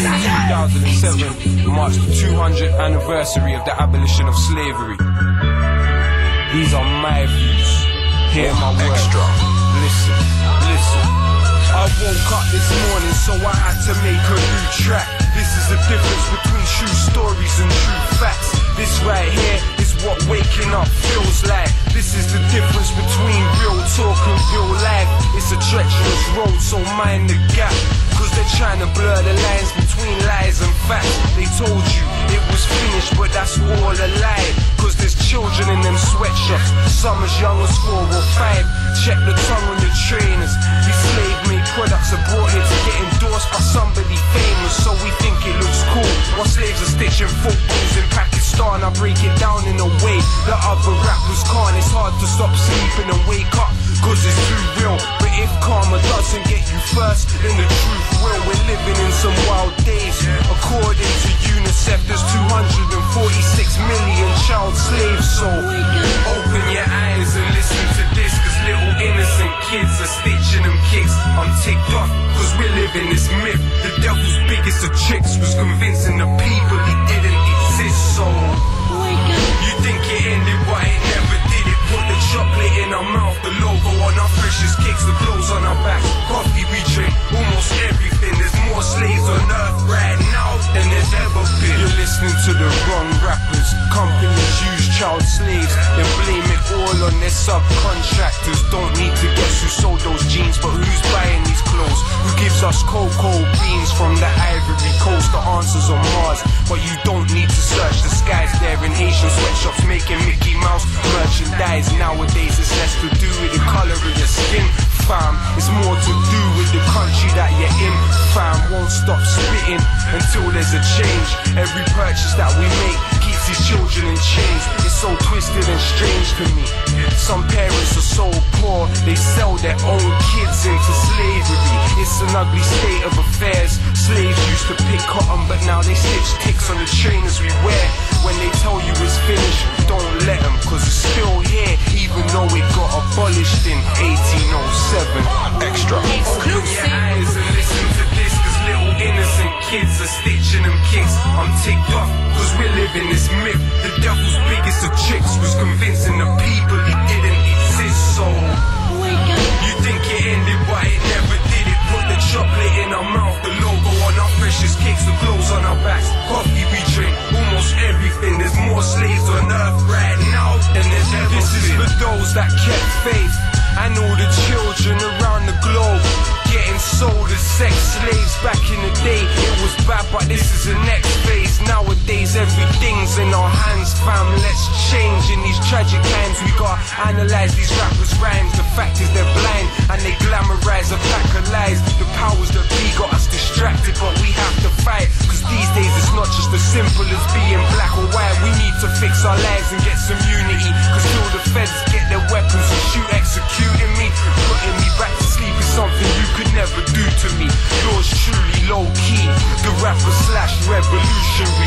2007 marks the 200th anniversary of the abolition of slavery. These are my views. Hear my words. Listen, listen. I woke up this morning, so I had to make a new track. This is the difference between true stories and true facts. This right here is what waking up feels like. This is the difference between real talk and real life. It's a treacherous road, so mind the gap. Cause they're trying to blur the lines between lies and facts. They told you it was finished, but that's all a lie. Cause there's children in them sweatshops, some as young as 4 or 5. Check the tongue on the trainers. These slave-made products are brought here to get endorsed by somebody famous, so we think it looks cool. While slaves are stitching footballs in Pakistan, I break it down in a way that other rappers can't. It's hard to stop sleeping and wake up, cause it's too real. But if karma doesn't get you first, then the truth will. We're living in some wild days. According to UNICEF, there's 246 million child slaves. So open your eyes and listen to this, cause little innocent kids are stitching them kicks. I'm ticked off, cause we're living this myth. The devil's biggest of tricks was convincing the people he didn't exist. So you think it ended, but it never did. It put the chocolate in our mouth, the logo on our freshest kicks, the clothes on our back, coffee we drink, almost everything. There's more slaves on earth right now than there's ever been. You're listening to the wrong rappers. Companies use child slaves, then blame it all on their subcontractors. Don't need to guess who sold those jeans, but who's buying these clothes? Who gives us cocoa beans from the Ivory Coast? The answer's on Mars, but you don't need to search the skies. There in Haitian sweatshops making Mickey Mouse merchandise. Nowadays it's less to do with the color of your skin, fam. It's more to do with the country that you're in, fam. Won't stop spitting until there's a change. Every purchase that we make keeps these children in chains. It's so twisted and strange to me. Some parents are so poor, they sell their own kids into slavery. It's an ugly state of affairs. Slaves used to pick cotton, but now they stitch ticks on the trainers we wear. When they tell you it's finished, don't let them, cause it's still here, even though it got abolished in 1807. Extra. Open your eyes and listen to this, cause little innocent kids are stitching them kicks. I'm ticked off, cause we're living this myth. The devil's biggest of tricks was convincing the people he didn't exist. So you think it ended, but it never did. It put the chocolate in our mouth, the logo on our precious kicks, the clothes on our backs, coffee we drink, almost everything. There's more slaves on earth right now than there's ever been. This is for those that kept faith, and all the children around the globe getting sold as sex slaves. Back in the day it was bad, but this is the next phase. Nowadays everything's in our hands, fam. Let's change. In these tragic times we gotta analyze these rappers' rhymes. The fact is they're blind and they glamorize a pack of lies. The powers that be got us distracted, but we have to fight, cause these days it's not just as simple as being black or white. We need to fix our lives and get some unity, cause till the feds get their weapons and shoot executing me, putting me back to sleep is something you could never do to me. Yours truly, Lowkey, the rapper slash revolutionary.